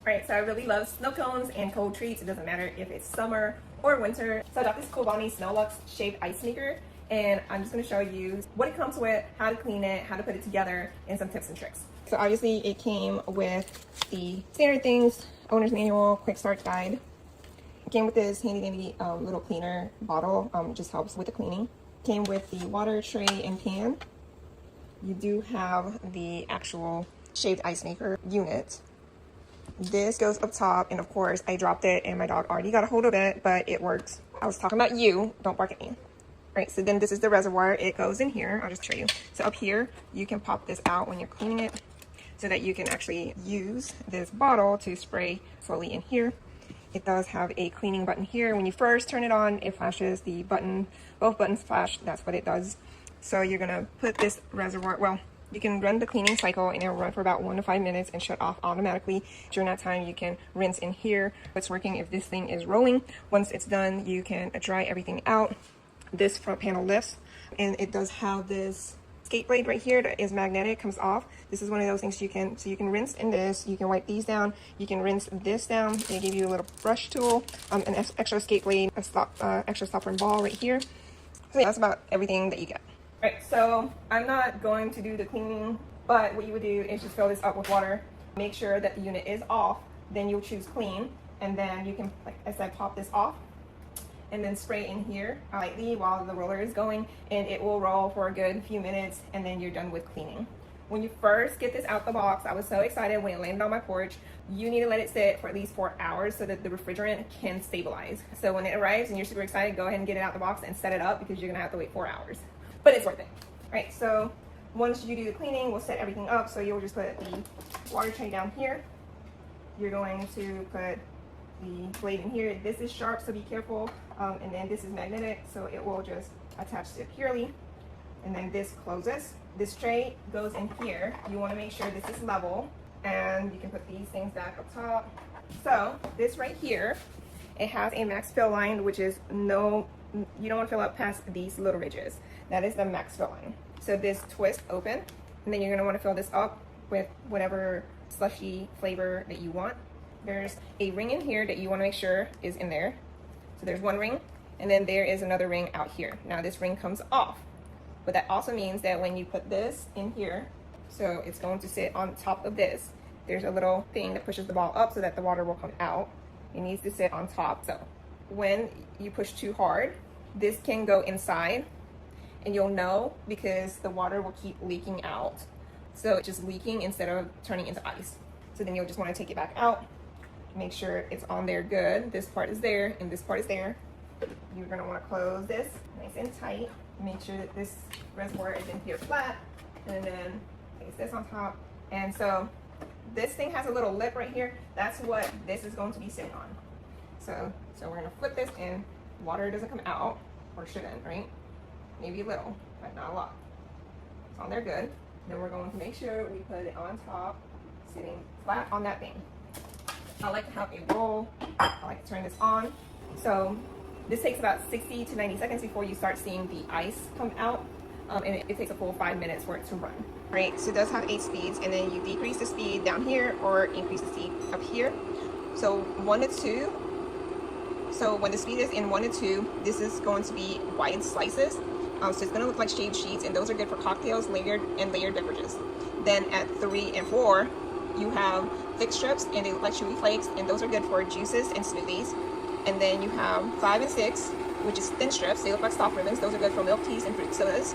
Alright, so I really love snow cones and cold treats. It doesn't matter if it's summer or winter. So I got this Kobani Snow Lux shaved ice maker, and I'm just going to show you what it comes with, how to clean it, how to put it together, and some tips and tricks. So obviously it came with the standard things, owner's manual, quick start guide. It came with this handy dandy little cleaner bottle, just helps with the cleaning. Came with the water tray and pan. You do have the actual shaved ice maker unit. This goes up top, and of course I dropped it and my dog already got a hold of it, but it works. I was talking about you, don't bark at me. Right, so then this is the reservoir. It goes in here. I'll just show you. So up here, you can pop this out when you're cleaning it so that you can actually use this bottle to spray slowly in here. It does have a cleaning button here. When you first turn it on, it flashes the button. Both buttons flash. That's what it does. So you're gonna put this reservoir, well, you can run the cleaning cycle and it'll run for about 1 to 5 minutes and shut off automatically. During that time, you can rinse in here. It's working if this thing is rolling. Once it's done, you can dry everything out. This front panel lifts, and it does have this skate blade right here that is magnetic, comes off. This is one of those things you can rinse in this. You can wipe these down. You can rinse this down. They give you a little brush tool, an extra skate blade, a extra stopper and ball right here. So yeah, that's about everything that you get. All right, so I'm not going to do the cleaning, but what you would do is just fill this up with water. Make sure that the unit is off. Then you'll choose clean, and then you can, like I said, pop this off and then spray in here lightly while the roller is going, and it will roll for a good few minutes, and then you're done with cleaning. When you first get this out the box, I was so excited when it landed on my porch. You need to let it sit for at least 4 hours so that the refrigerant can stabilize. So when it arrives and you're super excited, go ahead and get it out the box and set it up, because you're gonna have to wait 4 hours. But it's worth it. All right, so once you do the cleaning, we'll set everything up. So you'll just put the water tray down here. You're going to put the blade in here. This is sharp, so be careful. And then this is magnetic, so it will just attach securely. And then this closes. This tray goes in here. You want to make sure this is level, and you can put these things back up top. So this right here, it has a max fill line, which is no, you don't want to fill up past these little ridges. That is the max fill line. So this twists open, and then you're going to want to fill this up with whatever slushy flavor that you want. There's a ring in here that you want to make sure is in there. So there's one ring, and then there is another ring out here. Now this ring comes off, but that also means that when you put this in here, so it's going to sit on top of this, there's a little thing that pushes the ball up so that the water will come out. It needs to sit on top. So when you push too hard, this can go inside, and you'll know because the water will keep leaking out. So it's just leaking instead of turning into ice. So then you'll just want to take it back out. Make sure it's on there good. This part is there and this part is there. You're going to want to close this nice and tight. Make sure that this reservoir is in here flat, and then place this on top. And so this thing has a little lip right here. That's what this is going to be sitting on. So we're going to flip this, and water doesn't come out, or shouldn't, right? Maybe a little, but not a lot. It's on there good. Then we're going to make sure we put it on top, sitting flat on that thing. I like to have a roll. I like to turn this on. So this takes about 60 to 90 seconds before you start seeing the ice come out. And it takes a full 5 minutes for it to run. Right, so it does have 8 speeds, and then you decrease the speed down here or increase the speed up here. So 1 to 2. So when the speed is in 1 to 2, this is going to be wide slices. So it's going to look like shaved sheets, and those are good for cocktails, layered beverages. Then at 3 and 4, you have thick strips, and they look like chewy flakes, and those are good for juices and smoothies. And then you have 5 and 6, which is thin strips. They look like soft ribbons. Those are good for milk teas and fruit sodas.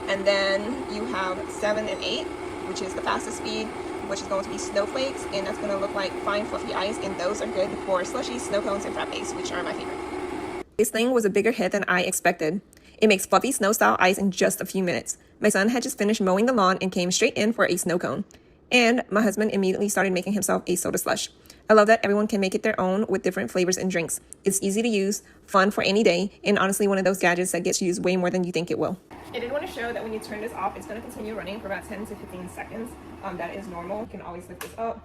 And then you have 7 and 8, which is the fastest speed, which is going to be snowflakes, and that's going to look like fine fluffy ice, and those are good for slushies, snow cones, and frappes, which are my favorite. This thing was a bigger hit than I expected. It makes fluffy snow-style ice in just a few minutes. My son had just finished mowing the lawn and came straight in for a snow cone. And my husband immediately started making himself a soda slush. I love that everyone can make it their own with different flavors and drinks. It's easy to use, fun for any day, and honestly one of those gadgets that gets used way more than you think it will. I did want to show that when you turn this off, it's going to continue running for about 10 to 15 seconds. That is normal. You can always lift this up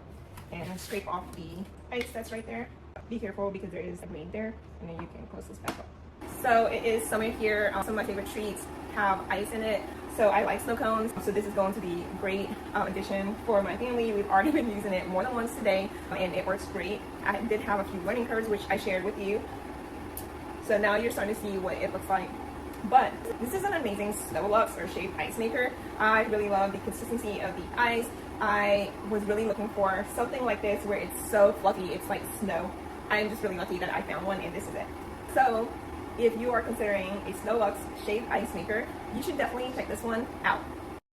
and scrape off the ice that's right there. Be careful because there is a grain there, and then you can close this back up. So it is summer here. Some of my favorite treats have ice in it. So I like snow cones, so this is going to be a great addition for my family. We've already been using it more than once today, and it works great. I did have a few learning curves, which I shared with you. So now you're starting to see what it looks like. But this is an amazing Snowlux or shaved ice maker. I really love the consistency of the ice. I was really looking for something like this where it's so fluffy, it's like snow. I'm just really lucky that I found one, and this is it. So if you are considering a Snowlux shaved ice maker, you should definitely check this one out.